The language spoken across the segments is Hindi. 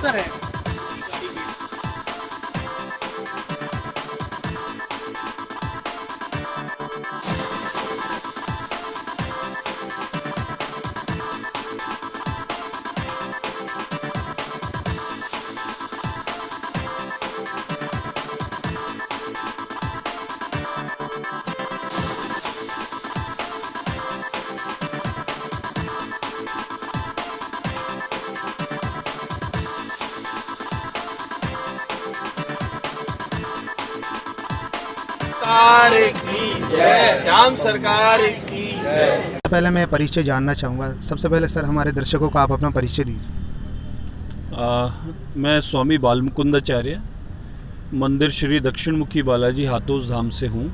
बेहतर है। सरकार की जय, श्याम सरकार की जय। पहले मैं परिचय जानना चाहूँगा। सबसे पहले सर हमारे दर्शकों को आप अपना परिचय दीजिए। मैं स्वामी बालमुकुंदाचार्य मंदिर श्री दक्षिण मुखी बालाजी हाथोस धाम से हूँ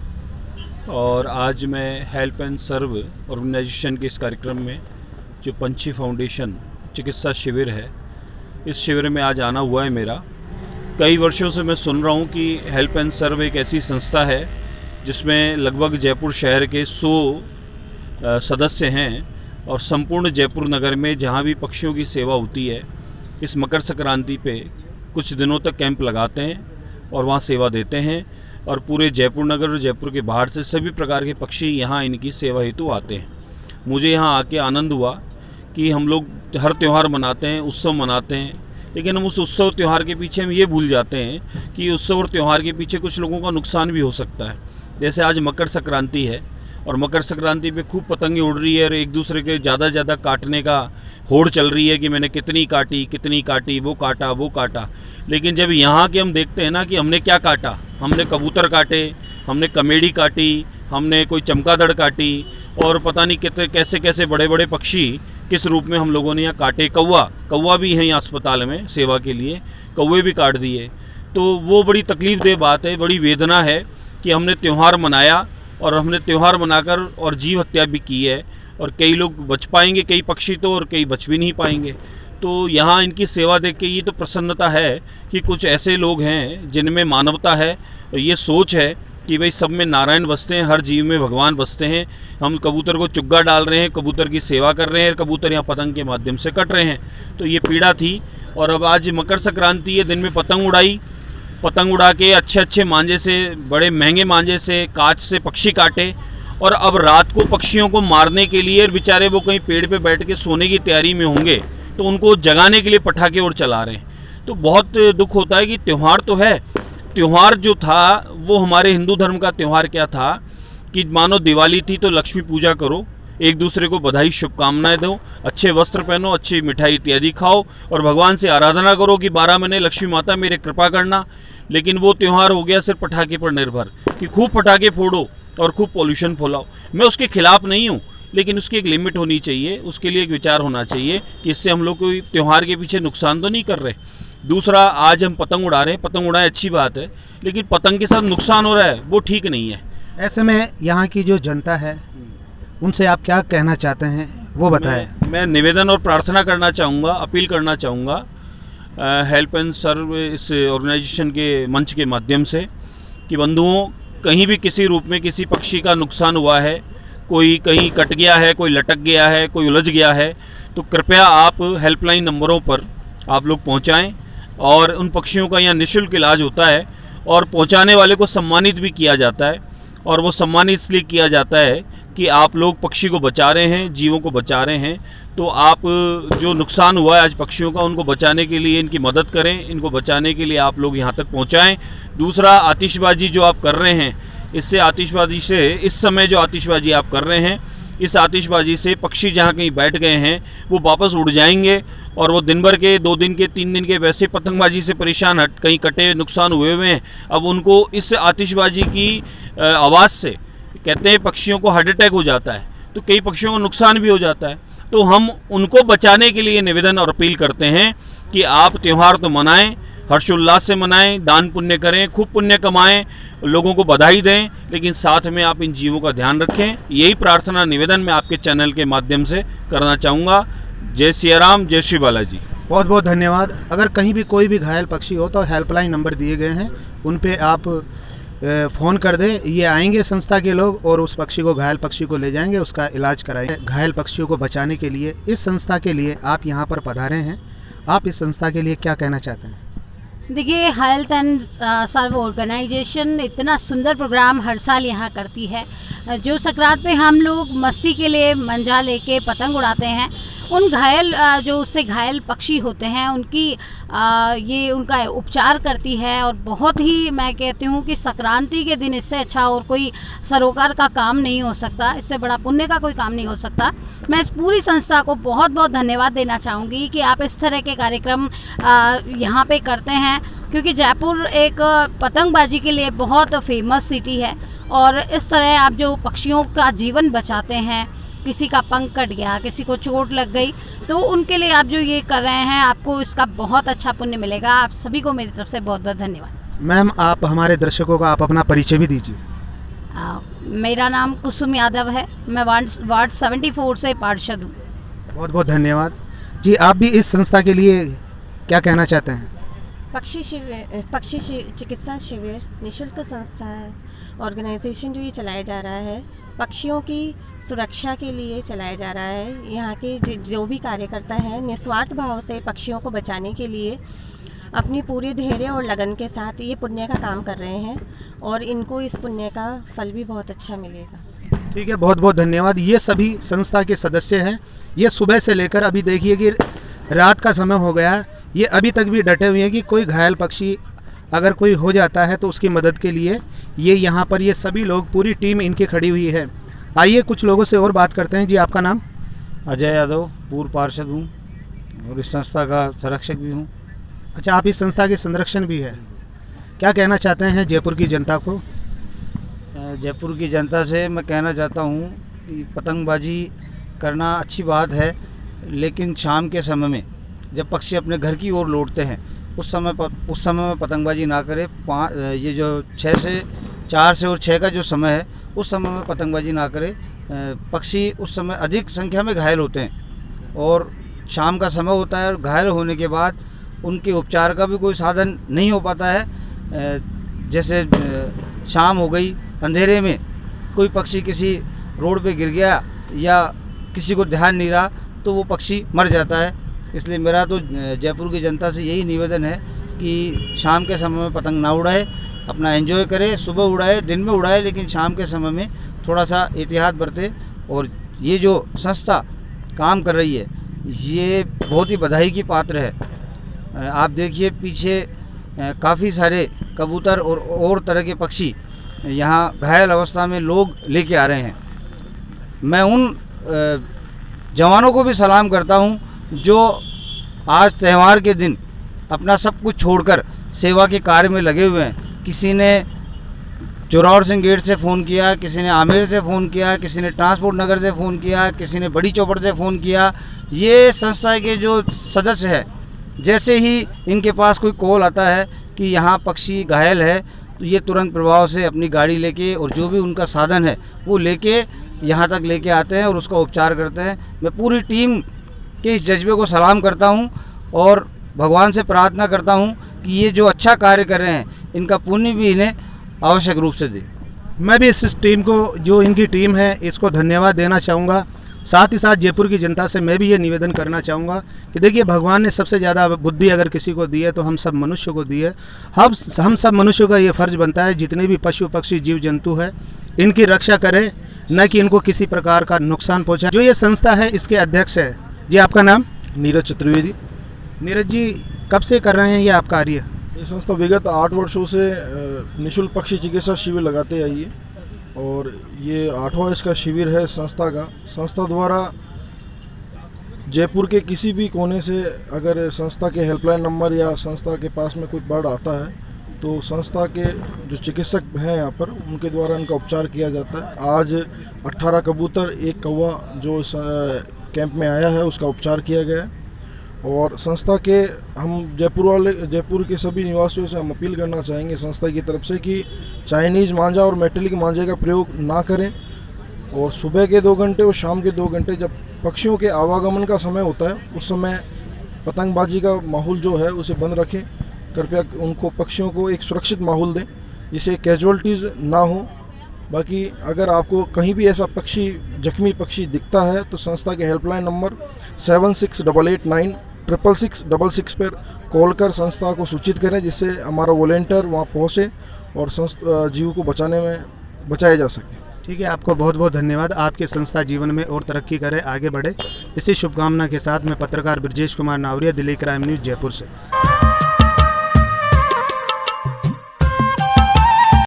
और आज मैं हेल्प एंड सर्व ऑर्गेनाइजेशन के इस कार्यक्रम में जो पंछी फाउंडेशन चिकित्सा शिविर है, इस शिविर में आज आना हुआ है मेरा। कई वर्षों से मैं सुन रहा हूँ कि हेल्प एंड सर्व एक ऐसी संस्था है जिसमें लगभग जयपुर शहर के 100 सदस्य हैं और संपूर्ण जयपुर नगर में जहाँ भी पक्षियों की सेवा होती है, इस मकर संक्रांति पे कुछ दिनों तक कैंप लगाते हैं और वहाँ सेवा देते हैं और पूरे जयपुर नगर और जयपुर के बाहर से सभी प्रकार के पक्षी यहाँ इनकी सेवा हेतु आते हैं। मुझे यहाँ आके आनंद हुआ कि हम लोग हर त्यौहार मनाते हैं, उत्सव मनाते हैं, लेकिन हम उस उत्सव त्यौहार के पीछे हम ये भूल जाते हैं कि उत्सव और त्यौहार के पीछे कुछ लोगों का नुकसान भी हो सकता है। जैसे आज मकर संक्रांति है और मकर संक्रांति पे खूब पतंगे उड़ रही है और एक दूसरे के ज़्यादा काटने का होड़ चल रही है कि मैंने कितनी काटी, वो काटा। लेकिन जब यहाँ के हम देखते हैं ना कि हमने क्या काटा, हमने कबूतर काटे, हमने कमेडी काटी, हमने कोई चमगादड़ काटी और पता नहीं कितने कैसे बड़े बड़े पक्षी किस रूप में हम लोगों ने यहाँ काटे। कौवा भी है यहाँ अस्पताल में सेवा के लिए, कौवे भी काट दिए। तो वो बड़ी तकलीफ़देह बात है, बड़ी वेदना है कि हमने त्यौहार मनाया और हमने त्यौहार मनाकर और जीव हत्या भी की है और कई लोग बच पाएंगे, कई पक्षी तो, और कई बच भी नहीं पाएंगे। तो यहाँ इनकी सेवा देख के ये तो प्रसन्नता है कि कुछ ऐसे लोग हैं जिनमें मानवता है और ये सोच है कि भाई सब में नारायण बसते हैं, हर जीव में भगवान बसते हैं। हम कबूतर को चुग्गा डाल रहे हैं, कबूतर की सेवा कर रहे हैं, कबूतर यहाँ पतंग के माध्यम से कट रहे हैं। तो ये पीड़ा थी और अब आज मकर संक्रांति है, दिन में पतंग उड़ा के अच्छे मांझे से, बड़े महंगे मांझे से, कांच से पक्षी काटे और अब रात को पक्षियों को मारने के लिए बेचारे वो कहीं पेड़ पे बैठ के सोने की तैयारी में होंगे तो उनको जगाने के लिए पटाखे और चला रहे हैं। तो बहुत दुख होता है कि त्यौहार तो है, त्यौहार जो था वो हमारे हिंदू धर्म का त्यौहार क्या था कि मानो दिवाली थी तो लक्ष्मी पूजा करो, एक दूसरे को बधाई शुभकामनाएं दो, अच्छे वस्त्र पहनो, अच्छी मिठाई इत्यादि खाओ और भगवान से आराधना करो कि 12 महीने लक्ष्मी माता मेरे कृपा करना। लेकिन वो त्यौहार हो गया सिर्फ पटाखे पर निर्भर कि खूब पटाखे फोड़ो और खूब पॉल्यूशन फैलाओ। मैं उसके खिलाफ नहीं हूँ, लेकिन उसकी एक लिमिट होनी चाहिए, उसके लिए एक विचार होना चाहिए कि इससे हम लोग कोई त्यौहार के पीछे नुकसान तो नहीं कर रहे। दूसरा, आज हम पतंग उड़ा रहे हैं, पतंग उड़ाएं अच्छी बात है, लेकिन पतंग के साथ नुकसान हो रहा है वो ठीक नहीं है। ऐसे में यहाँ की जो जनता है उनसे आप क्या कहना चाहते हैं वो बताएं। मैं निवेदन और प्रार्थना करना चाहूँगा, अपील करना चाहूँगा हेल्प एंड सर्व इस ऑर्गेनाइजेशन के मंच के माध्यम से कि बंधुओं, कहीं भी किसी रूप में किसी पक्षी का नुकसान हुआ है, कोई कहीं कट गया है, कोई लटक गया है, कोई उलझ गया है, तो कृपया आप हेल्पलाइन नंबरों पर आप लोग पहुँचाएँ और उन पक्षियों का यहाँ निःशुल्क इलाज होता है और पहुँचाने वाले को सम्मानित भी किया जाता है। और वो सम्मानित इसलिए किया जाता है कि आप लोग पक्षी को बचा रहे हैं, जीवों को बचा रहे हैं, तो आप जो नुकसान हुआ है आज पक्षियों का, उनको बचाने के लिए इनकी मदद करें, इनको बचाने के लिए आप लोग यहाँ तक पहुँचाएँ। दूसरा, आतिशबाजी जो आप कर रहे हैं, इससे आतिशबाजी से, इस समय जो आतिशबाजी आप कर रहे हैं, इस आतिशबाजी से पक्षी जहाँ कहीं बैठ गए हैं वो वापस उड़ जाएंगे और वो दिन भर के, 2 दिन के, 3 दिन के वैसे पतंगबाजी से परेशान कहीं कटे नुकसान हुए हैं, अब उनको इस आतिशबाजी की आवाज़ से, कहते हैं पक्षियों को हार्ट अटैक हो जाता है, तो कई पक्षियों को नुकसान भी हो जाता है। तो हम उनको बचाने के लिए निवेदन और अपील करते हैं कि आप त्यौहार तो मनाएं, हर्षोल्लास से मनाएं, दान पुण्य करें, खूब पुण्य कमाएं, लोगों को बधाई दें, लेकिन साथ में आप इन जीवों का ध्यान रखें। यही प्रार्थना निवेदन मैं आपके चैनल के माध्यम से करना चाहूँगा। जय सिया राम, जय श्री बालाजी। बहुत बहुत धन्यवाद। अगर कहीं भी कोई भी घायल पक्षी हो तो हेल्पलाइन नंबर दिए गए हैं, उन पे आप फ़ोन कर दें। ये आएंगे संस्था के लोग और उस पक्षी को, घायल पक्षी को ले जाएंगे, उसका इलाज कराएंगे। घायल पक्षियों को बचाने के लिए इस संस्था के लिए आप यहाँ पर पधारे हैं। आप इस संस्था के लिए क्या कहना चाहते हैं? देखिए, हेल्थ एंड सर्व ऑर्गेनाइजेशन इतना सुंदर प्रोग्राम हर साल यहाँ करती है। जो संक्रांत पे हम लोग मस्ती के लिए मंजा लेके पतंग उड़ाते हैं, उन घायल जो उससे घायल पक्षी होते हैं उनकी ये उनका उपचार करती है। और बहुत ही मैं कहती हूँ कि संक्रांति के दिन इससे अच्छा और कोई सरोकार का काम नहीं हो सकता, इससे बड़ा पुण्य का कोई काम नहीं हो सकता। मैं इस पूरी संस्था को बहुत बहुत धन्यवाद देना चाहूँगी कि आप इस तरह के कार्यक्रम यहाँ पे करते हैं, क्योंकि जयपुर एक पतंगबाजी के लिए बहुत फेमस सिटी है। और इस तरह आप जो पक्षियों का जीवन बचाते हैं, किसी का पंख कट गया, किसी को चोट लग गई, तो उनके लिए आप जो ये कर रहे हैं, आपको इसका बहुत अच्छा पुण्य मिलेगा। आप सभी को मेरी तरफ से बहुत बहुत धन्यवाद। मैम, आप हमारे दर्शकों को आप अपना परिचय भी दीजिए। मेरा नाम कुसुम यादव है, मैं वार्ड 74 से पार्षद हूँ। बहुत बहुत धन्यवाद जी। आप भी इस संस्था के लिए क्या कहना चाहते हैं? पक्षी चिकित्सा शिविर निःशुल्क संस्था है, ऑर्गेनाइजेशन जो ये चलाया जा रहा है, पक्षियों की सुरक्षा के लिए चलाया जा रहा है। यहाँ के जो भी कार्यकर्ता हैं निस्वार्थ भाव से पक्षियों को बचाने के लिए अपनी पूरी धैर्य और लगन के साथ ये पुण्य का काम कर रहे हैं, और इनको इस पुण्य का फल भी बहुत अच्छा मिलेगा। ठीक है, बहुत बहुत धन्यवाद। ये सभी संस्था के सदस्य हैं। ये सुबह से लेकर अभी देखिए कि रात का समय हो गया, ये अभी तक भी डटे हुए हैं कि कोई घायल पक्षी अगर कोई हो जाता है तो उसकी मदद के लिए ये यहाँ पर ये सभी लोग, पूरी टीम इनकी खड़ी हुई है। आइए कुछ लोगों से और बात करते हैं। जी, आपका नाम? अजय यादव, पूर्व पार्षद हूँ और इस संस्था का संरक्षक भी हूँ। अच्छा, आप इस संस्था के संरक्षण भी है। क्या कहना चाहते हैं जयपुर की जनता को? जयपुर की जनता से मैं कहना चाहता हूँ कि पतंगबाजी करना अच्छी बात है, लेकिन शाम के समय में जब पक्षी अपने घर की ओर लौटते हैं उस समय में पतंगबाजी ना करें। ये जो 4 से और 6 का जो समय है उस समय में पतंगबाजी ना करें। पक्षी उस समय अधिक संख्या में घायल होते हैं और शाम का समय होता है, और घायल होने के बाद उनके उपचार का भी कोई साधन नहीं हो पाता है। जैसे शाम हो गई, अंधेरे में कोई पक्षी किसी रोड पे गिर गया या किसी को ध्यान नहीं रहा तो वो पक्षी मर जाता है। इसलिए मेरा तो जयपुर की जनता से यही निवेदन है कि शाम के समय में पतंग ना उड़ाए, अपना एंजॉय करे। सुबह उड़ाए, दिन में उड़ाए, लेकिन शाम के समय में थोड़ा सा एहतियात बरते। और ये जो संस्था काम कर रही है ये बहुत ही बधाई की पात्र है। आप देखिए पीछे काफ़ी सारे कबूतर और तरह के पक्षी यहाँ घायल अवस्था में लोग लेके आ रहे हैं। मैं उन जवानों को भी सलाम करता हूँ जो आज त्यौहार के दिन अपना सब कुछ छोड़कर सेवा के कार्य में लगे हुए हैं। किसी ने जोरावर सिंह गेट से फ़ोन किया, किसी ने आमेर से फ़ोन किया, किसी ने ट्रांसपोर्ट नगर से फ़ोन किया, किसी ने बड़ी चौपड़ से फ़ोन किया। ये संस्था के जो सदस्य है, जैसे ही इनके पास कोई कॉल आता है कि यहाँ पक्षी घायल है, तो ये तुरंत प्रभाव से अपनी गाड़ी लेके और जो भी उनका साधन है वो लेके यहाँ तक लेके आते हैं और उसका उपचार करते हैं। मैं पूरी टीम के इस जज्बे को सलाम करता हूँ और भगवान से प्रार्थना करता हूँ कि ये जो अच्छा कार्य कर रहे हैं इनका पुण्य भी इन्हें आवश्यक रूप से दे। मैं भी इस टीम को, जो इनकी टीम है, इसको धन्यवाद देना चाहूँगा। साथ ही साथ जयपुर की जनता से मैं भी ये निवेदन करना चाहूँगा कि देखिए, भगवान ने सबसे ज़्यादा बुद्धि अगर किसी को दी है तो हम सब मनुष्य को दी है। हम सब मनुष्यों का ये फ़र्ज़ बनता है, जितने भी पशु पक्षी जीव जंतु है इनकी रक्षा करें, न कि इनको किसी प्रकार का नुकसान पहुँचाए। जो ये संस्था है इसके अध्यक्ष है। जी, आपका नाम? नीरज चतुर्वेदी। नीरज जी, कब से कर रहे हैं ये आप कार्य? ये संस्था विगत 8 वर्षों से निःशुल्क पक्षी चिकित्सा शिविर लगाते आई है और ये 8वां इसका शिविर है संस्था का। संस्था द्वारा जयपुर के किसी भी कोने से अगर संस्था के हेल्पलाइन नंबर या संस्था के पास में कोई बर्ड आता है तो संस्था के जो चिकित्सक हैं यहाँ पर उनके द्वारा इनका उपचार किया जाता है। आज 18 कबूतर, 1 कौवा जो इस कैंप में आया है उसका उपचार किया गया है। और संस्था के हम जयपुर के सभी निवासियों से हम अपील करना चाहेंगे संस्था की तरफ से कि चाइनीज़ मांझा और मेटेलिक मांझे का प्रयोग ना करें और सुबह के 2 घंटे और शाम के 2 घंटे जब पक्षियों के आवागमन का समय होता है उस समय पतंगबाजी का माहौल जो है उसे बंद रखें। कृपया उनको पक्षियों को एक सुरक्षित माहौल दें जिससे कैजुअल्टीज़ ना हो। बाकी अगर आपको कहीं भी ऐसा जख्मी पक्षी दिखता है तो संस्था के हेल्पलाइन नंबर 768892 66666 पर कॉल कर संस्था को सूचित करें, जिससे हमारा वॉलेंटियर वहाँ पहुँचे और जीव को बचाया जा सके। ठीक है, आपको बहुत बहुत धन्यवाद। आपकी संस्था जीवन में और तरक्की करे, आगे बढ़े, इसी शुभकामना के साथ मैं पत्रकार ब्रजेश कुमार नावरिया, दिल्ली क्राइम न्यूज़, जयपुर से।